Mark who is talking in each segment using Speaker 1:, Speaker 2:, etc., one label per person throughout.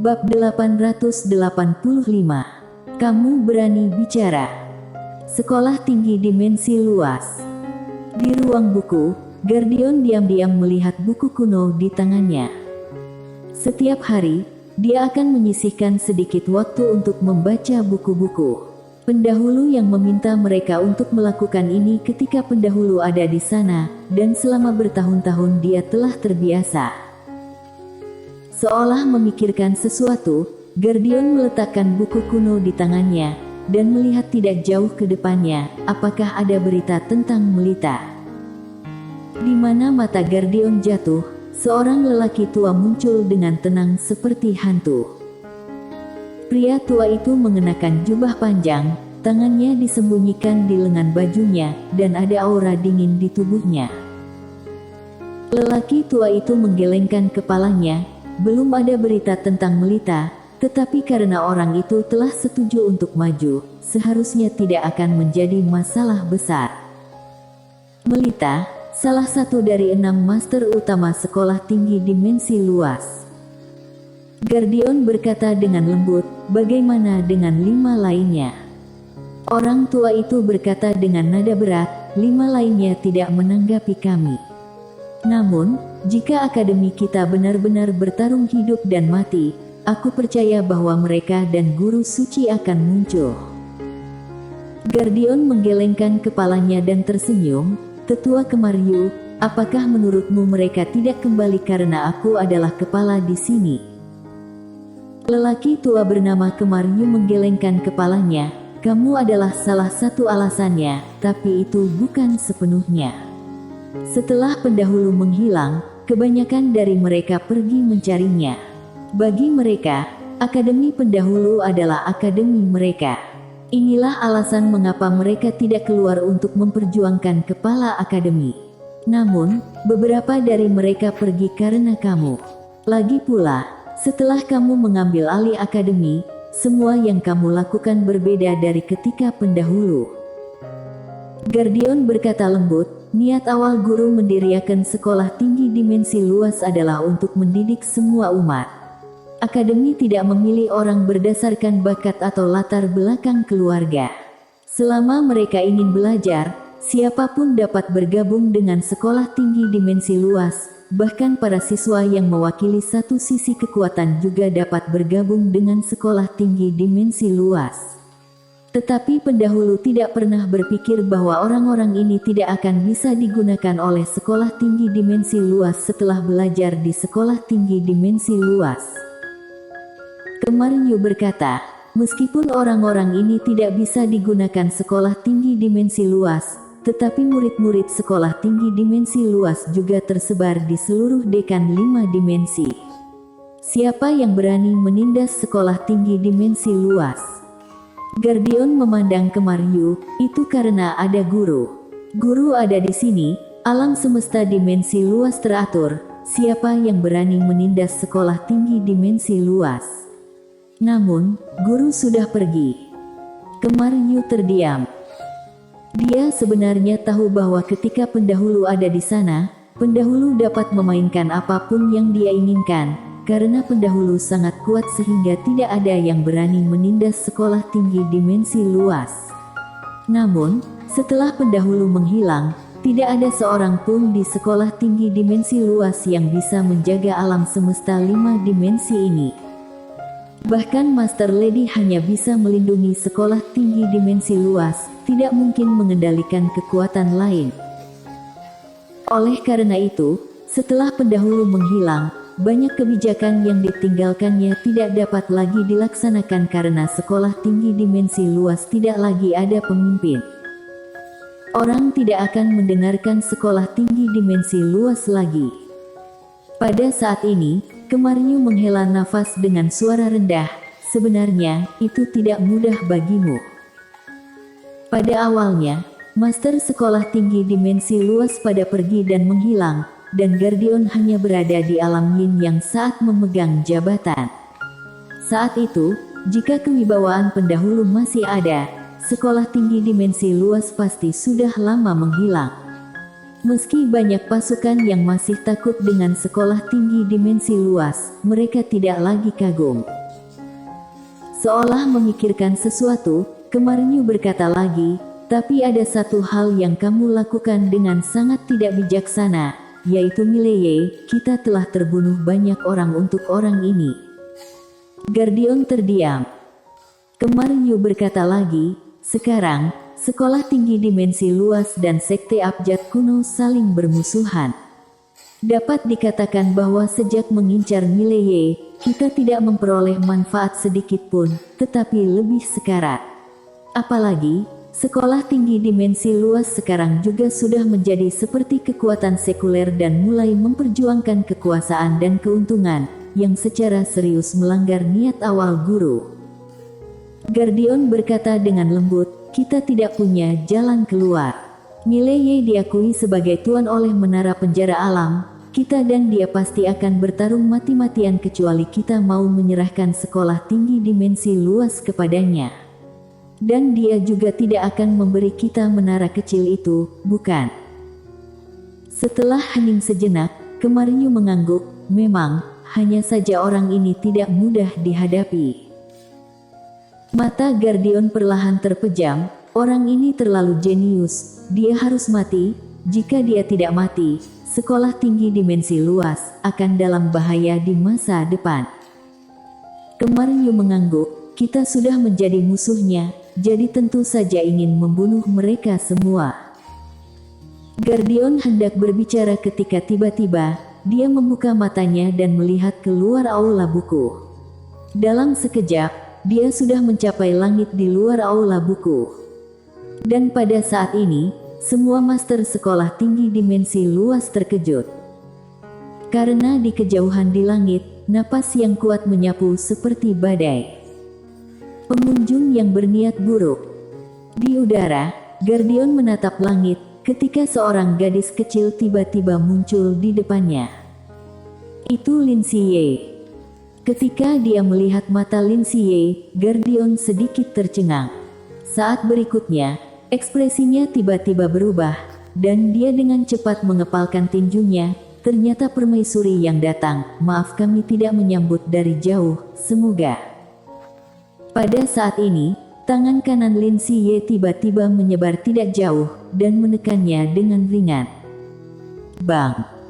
Speaker 1: Bab 885. Kamu berani bicara. Sekolah tinggi dimensi luas. Di ruang buku, Gardion diam-diam melihat buku kuno di tangannya. Setiap hari, dia akan menyisihkan sedikit waktu untuk membaca buku-buku. Pendahulu yang meminta mereka untuk melakukan ini ketika pendahulu ada di sana, dan selama bertahun-tahun dia telah terbiasa. Seolah memikirkan sesuatu, Gardion meletakkan buku kuno di tangannya, dan melihat tidak jauh ke depannya, apakah ada berita tentang Melita. Di mana mata Gardion jatuh, seorang lelaki tua muncul dengan tenang seperti hantu. Pria tua itu mengenakan jubah panjang, tangannya disembunyikan di lengan bajunya, dan ada aura dingin di tubuhnya. Lelaki tua itu menggelengkan kepalanya. Belum ada berita tentang Melita, tetapi karena orang itu telah setuju untuk maju, seharusnya tidak akan menjadi masalah besar. Melita, salah satu dari 6 master utama sekolah tinggi dimensi luas. Gardion berkata dengan lembut, bagaimana dengan 5 lainnya? Orang tua itu berkata dengan nada berat, 5 lainnya tidak menanggapi kami. Namun, jika akademi kita benar-benar bertarung hidup dan mati, aku percaya bahwa mereka dan guru suci akan muncul. Gardion menggelengkan kepalanya dan tersenyum, tetua Kemaryu, apakah menurutmu mereka tidak kembali karena aku adalah kepala di sini? Lelaki tua bernama Kemaryu menggelengkan kepalanya, kamu adalah salah satu alasannya, tapi itu bukan sepenuhnya. Setelah pendahulu menghilang, kebanyakan dari mereka pergi mencarinya. Bagi mereka, akademi pendahulu adalah akademi mereka. Inilah alasan mengapa mereka tidak keluar untuk memperjuangkan kepala akademi. Namun, beberapa dari mereka pergi karena kamu. Lagi pula, setelah kamu mengambil alih akademi, semua yang kamu lakukan berbeda dari ketika pendahulu. Gardion berkata lembut, niat awal guru mendirikan sekolah tinggi dimensi luas adalah untuk mendidik semua umat. Akademi tidak memilih orang berdasarkan bakat atau latar belakang keluarga. Selama mereka ingin belajar, siapapun dapat bergabung dengan sekolah tinggi dimensi luas, bahkan para siswa yang mewakili satu sisi kekuatan juga dapat bergabung dengan sekolah tinggi dimensi luas. Tetapi pendahulu tidak pernah berpikir bahwa orang-orang ini tidak akan bisa digunakan oleh sekolah tinggi dimensi luas setelah belajar di sekolah tinggi dimensi luas. Kemaryu berkata, meskipun orang-orang ini tidak bisa digunakan sekolah tinggi dimensi luas, tetapi murid-murid sekolah tinggi dimensi luas juga tersebar di seluruh dekan 5 dimensi. Siapa yang berani menindas sekolah tinggi dimensi luas? Gardion memandang Kemaryu, itu karena ada guru. Guru ada di sini, alam semesta dimensi luas teratur, siapa yang berani menindas sekolah tinggi dimensi luas? Namun, guru sudah pergi. Kemaryu terdiam. Dia sebenarnya tahu bahwa ketika pendahulu ada di sana, pendahulu dapat memainkan apapun yang dia inginkan, karena pendahulu sangat kuat sehingga tidak ada yang berani menindas sekolah tinggi dimensi luas. Namun, setelah pendahulu menghilang, tidak ada seorang pun di sekolah tinggi dimensi luas yang bisa menjaga alam semesta 5 dimensi ini. Bahkan Master Lady hanya bisa melindungi sekolah tinggi dimensi luas, tidak mungkin mengendalikan kekuatan lain. Oleh karena itu, setelah pendahulu menghilang, banyak kebijakan yang ditinggalkannya tidak dapat lagi dilaksanakan karena sekolah tinggi dimensi luas tidak lagi ada pemimpin. Orang tidak akan mendengarkan sekolah tinggi dimensi luas lagi. Pada saat ini, Kemaryu menghela nafas dengan suara rendah, sebenarnya itu tidak mudah bagimu. Pada awalnya, Master sekolah tinggi dimensi luas pada pergi dan menghilang, dan Gardion hanya berada di alam yin yang saat memegang jabatan. Saat itu, jika kewibawaan pendahulu masih ada, sekolah tinggi dimensi luas pasti sudah lama menghilang. Meski banyak pasukan yang masih takut dengan sekolah tinggi dimensi luas, mereka tidak lagi kagum. Seolah memikirkan sesuatu, Kemarnyu berkata lagi, tapi ada satu hal yang kamu lakukan dengan sangat tidak bijaksana, yaitu Mileye, kita telah terbunuh banyak orang untuk orang ini. Gardion terdiam. Kemarnyu berkata lagi, sekarang, sekolah tinggi dimensi luas dan sekte abjad kuno saling bermusuhan. Dapat dikatakan bahwa sejak mengincar Mileye, kita tidak memperoleh manfaat sedikit pun, tetapi lebih sekarat. Apalagi, sekolah tinggi dimensi luas sekarang juga sudah menjadi seperti kekuatan sekuler dan mulai memperjuangkan kekuasaan dan keuntungan, yang secara serius melanggar niat awal guru. Gardion berkata dengan lembut, kita tidak punya jalan keluar. Mileye diakui sebagai tuan oleh menara penjara alam, kita dan dia pasti akan bertarung mati-matian kecuali kita mau menyerahkan sekolah tinggi dimensi luas kepadanya. Dan dia juga tidak akan memberi kita menara kecil itu, bukan? Setelah hening sejenak, Kemarnyu mengangguk, memang, hanya saja orang ini tidak mudah dihadapi. Mata Gardion perlahan terpejam, orang ini terlalu jenius, dia harus mati, jika dia tidak mati, sekolah tinggi dimensi luas akan dalam bahaya di masa depan. Kemarnyu mengangguk, kita sudah menjadi musuhnya, jadi tentu saja ingin membunuh mereka semua. Gardion hendak berbicara ketika tiba-tiba, dia membuka matanya dan melihat keluar aula buku. Dalam sekejap, dia sudah mencapai langit di luar aula buku. Dan pada saat ini, semua master sekolah tinggi dimensi luas terkejut. Karena di kejauhan di langit, napas yang kuat menyapu seperti badai. Pengunjung yang berniat buruk. Di udara, Gardion menatap langit, ketika seorang gadis kecil tiba-tiba muncul di depannya. Itu Lin Siye. Ketika dia melihat mata Lin Siye, Gardion sedikit tercengang. Saat berikutnya, ekspresinya tiba-tiba berubah, dan dia dengan cepat mengepalkan tinjunya. Ternyata permaisuri yang datang, maaf kami tidak menyambut dari jauh, semoga. Pada saat ini, tangan kanan Lin Siye tiba-tiba menyebar tidak jauh, dan menekannya dengan ringan. Bang!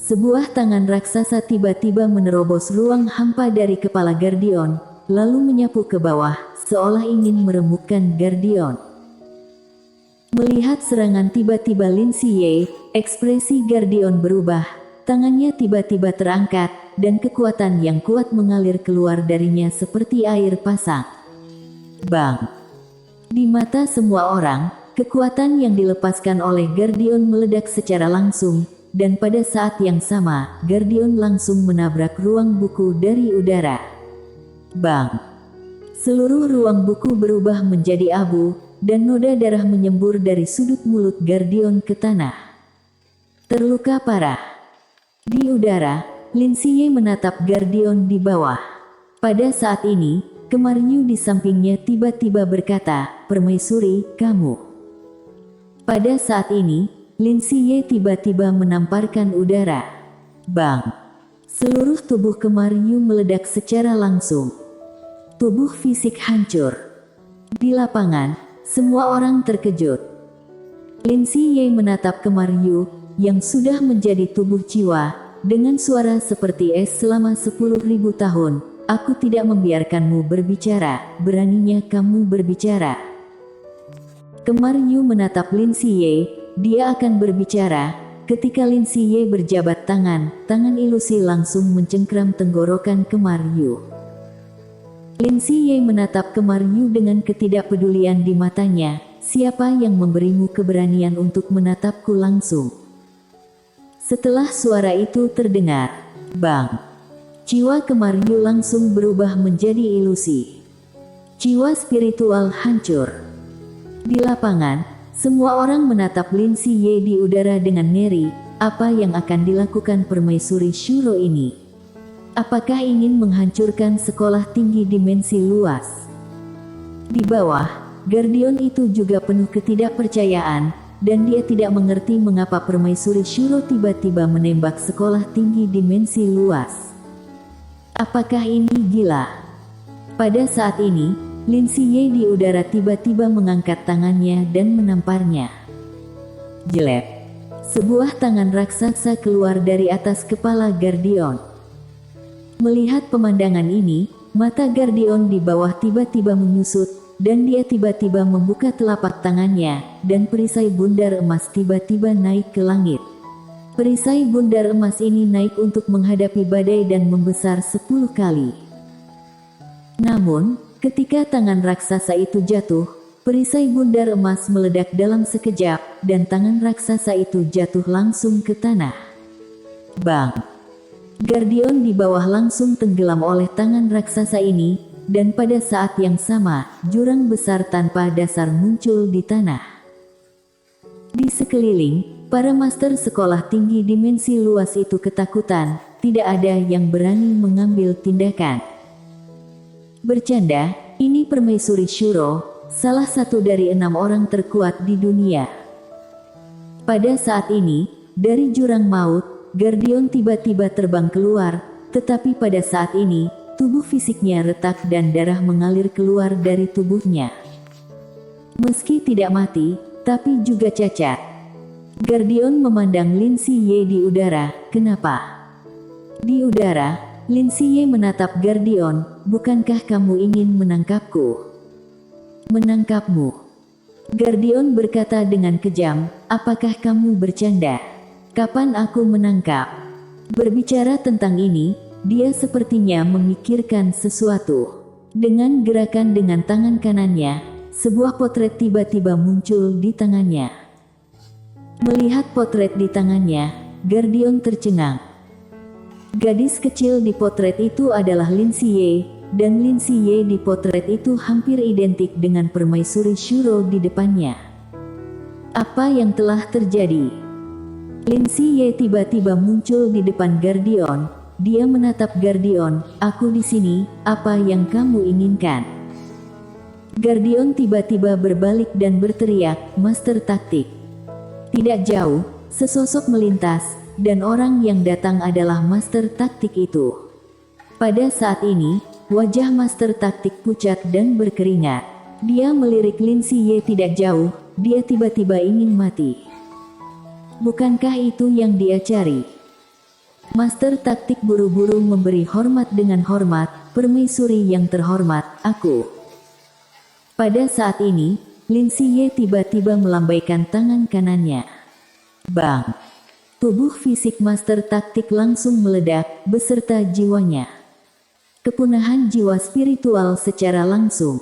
Speaker 1: Sebuah tangan raksasa tiba-tiba menerobos ruang hampa dari kepala Gardion, lalu menyapu ke bawah, seolah ingin meremukkan Gardion. Melihat serangan tiba-tiba Lin Siye, ekspresi Gardion berubah, tangannya tiba-tiba terangkat, dan kekuatan yang kuat mengalir keluar darinya seperti air pasang. Bang! Di mata semua orang, kekuatan yang dilepaskan oleh Gardion meledak secara langsung, dan pada saat yang sama, Gardion langsung menabrak ruang buku dari udara. Bang! Seluruh ruang buku berubah menjadi abu, dan noda darah menyembur dari sudut mulut Gardion ke tanah. Terluka parah. Di udara, Lin Siye menatap Gardion di bawah. Pada saat ini, Kemarnyu di sampingnya tiba-tiba berkata, permaisuri, kamu. Pada saat ini, Lin Siye tiba-tiba menamparkan udara. Bang! Seluruh tubuh Kemarnyu meledak secara langsung. Tubuh fisik hancur. Di lapangan, semua orang terkejut. Lin Siye menatap Kemarnyu, yang sudah menjadi tubuh jiwa, dengan suara seperti es selama 10.000 tahun. Aku tidak membiarkanmu berbicara, beraninya kamu berbicara. Kemarnyu menatap Lin Siye, dia akan berbicara. Ketika Lin Siye berjabat tangan, tangan ilusi langsung mencengkram tenggorokan Kemarnyu. Lin Siye menatap Kemarnyu dengan ketidakpedulian di matanya, siapa yang memberimu keberanian untuk menatapku langsung? Setelah suara itu terdengar, bang! Jiwa Kemarnyu langsung berubah menjadi ilusi. Jiwa spiritual hancur. Di lapangan, semua orang menatap Lin Siye di udara dengan ngeri, apa yang akan dilakukan permaisuri Shuro ini? Apakah ingin menghancurkan sekolah tinggi dimensi luas? Di bawah, Gardion itu juga penuh ketidakpercayaan, dan dia tidak mengerti mengapa Permaisuri Shuro tiba-tiba menembak sekolah tinggi dimensi luas. Apakah ini gila? Pada saat ini, Lin Siye di udara tiba-tiba mengangkat tangannya dan menamparnya. Jelek. Sebuah tangan raksasa keluar dari atas kepala Gardion. Melihat pemandangan ini, mata Gardion di bawah tiba-tiba menyusut, dan dia tiba-tiba membuka telapak tangannya, dan perisai bundar emas tiba-tiba naik ke langit. Perisai bundar emas ini naik untuk menghadapi badai dan membesar 10 kali. Namun, ketika tangan raksasa itu jatuh, perisai bundar emas meledak dalam sekejap, dan tangan raksasa itu jatuh langsung ke tanah. Bang! Gardion di bawah langsung tenggelam oleh tangan raksasa ini, dan pada saat yang sama, jurang besar tanpa dasar muncul di tanah. Di sekeliling, para master sekolah tinggi dimensi luas itu ketakutan, tidak ada yang berani mengambil tindakan. Bercanda, ini Permaisuri Shuro, salah satu dari 6 orang terkuat di dunia. Pada saat ini, dari jurang maut, Gardion tiba-tiba terbang keluar, tetapi pada saat ini, tubuh fisiknya retak dan darah mengalir keluar dari tubuhnya. Meski tidak mati, tapi juga cacat. Gardion memandang Lin Siye di udara. Kenapa? Di udara, Lin Siye menatap Gardion. Bukankah kamu ingin menangkapku? Menangkapmu? Gardion berkata dengan kejam. Apakah kamu bercanda? Kapan aku menangkap? Berbicara tentang ini, dia sepertinya memikirkan sesuatu. Dengan gerakan dengan tangan kanannya, sebuah potret tiba-tiba muncul di tangannya. Melihat potret di tangannya, Gardion tercengang. Gadis kecil di potret itu adalah Lin Siye, dan Lin Siye di potret itu hampir identik dengan Permaisuri Shuro di depannya. Apa yang telah terjadi? Lin Siye tiba-tiba muncul di depan Gardion. Dia menatap Gardion. Aku di sini, apa yang kamu inginkan? Gardion tiba-tiba berbalik dan berteriak, Master Taktik. Tidak jauh, sesosok melintas, dan orang yang datang adalah Master Taktik itu. Pada saat ini, wajah Master Taktik pucat dan berkeringat. Dia melirik Lin Siye tidak jauh, dia tiba-tiba ingin mati. Bukankah itu yang dia cari? Master Taktik buru-buru memberi hormat dengan hormat, Permaisuri yang terhormat, aku. Pada saat ini, Lin Siye tiba-tiba melambaikan tangan kanannya. Bang! Tubuh fisik Master Taktik langsung meledak, beserta jiwanya. Kepunahan jiwa spiritual secara langsung.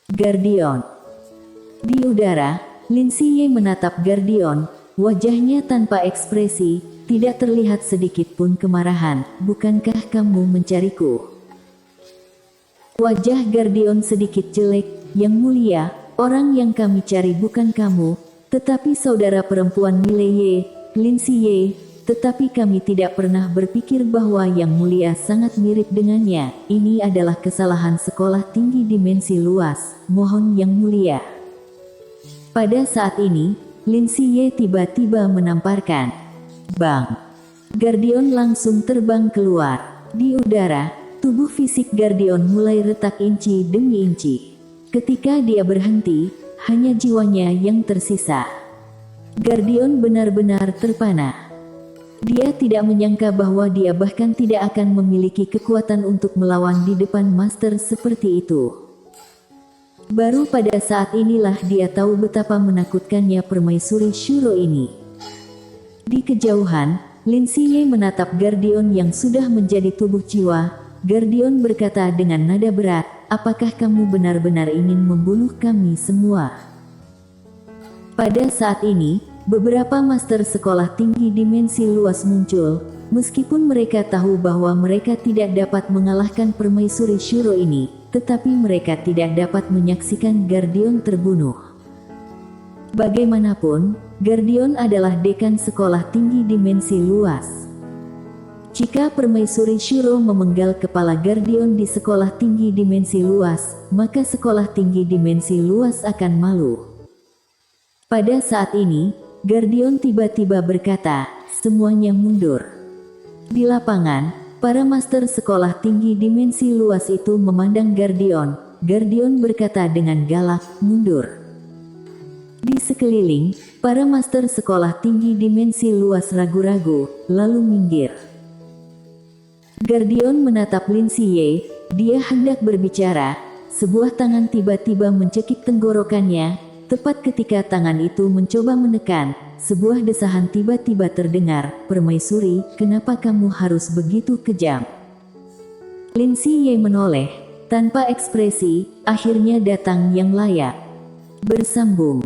Speaker 1: Gardion. Di udara, Lin Siye menatap Gardion, wajahnya tanpa ekspresi, tidak terlihat sedikit pun kemarahan. Bukankah kamu mencariku? Wajah Gardion sedikit jelek, yang mulia, orang yang kami cari bukan kamu, tetapi saudara perempuan Mileye, Lin Siye, tetapi kami tidak pernah berpikir bahwa yang mulia sangat mirip dengannya. Ini adalah kesalahan sekolah tinggi dimensi luas, mohon yang mulia. Pada saat ini, Lin Siye tiba-tiba menamparkan. Bang! Gardion langsung terbang keluar. Di udara, tubuh fisik Gardion mulai retak inci demi inci. Ketika dia berhenti, hanya jiwanya yang tersisa. Gardion benar-benar terpana. Dia tidak menyangka bahwa dia bahkan tidak akan memiliki kekuatan untuk melawan di depan master seperti itu. Baru pada saat inilah dia tahu betapa menakutkannya Permaisuri Shuro ini. Di kejauhan, Lin Siye menatap Gardion yang sudah menjadi tubuh jiwa. Gardion berkata dengan nada berat, apakah kamu benar-benar ingin membunuh kami semua? Pada saat ini, beberapa master sekolah tinggi dimensi luas muncul, meskipun mereka tahu bahwa mereka tidak dapat mengalahkan Permaisuri Shuro ini, tetapi mereka tidak dapat menyaksikan Gardion terbunuh. Bagaimanapun, Gardion adalah dekan sekolah tinggi dimensi luas. Jika Permaisuri Shuro memenggal kepala Gardion di sekolah tinggi dimensi luas, maka sekolah tinggi dimensi luas akan malu. Pada saat ini, Guardian tiba-tiba berkata, semuanya mundur. Di lapangan, para master sekolah tinggi dimensi luas itu memandang Guardian. Guardian berkata dengan galak, mundur. Di sekeliling, para master sekolah tinggi dimensi luas ragu-ragu, lalu minggir. Guardian menatap Lin Siye, dia hendak berbicara, sebuah tangan tiba-tiba mencekik tenggorokannya, tepat ketika tangan itu mencoba menekan, sebuah desahan tiba-tiba terdengar, "Permaisuri, kenapa kamu harus begitu kejam?" Lin Siye menoleh, tanpa ekspresi, akhirnya datang yang layak. Bersambung.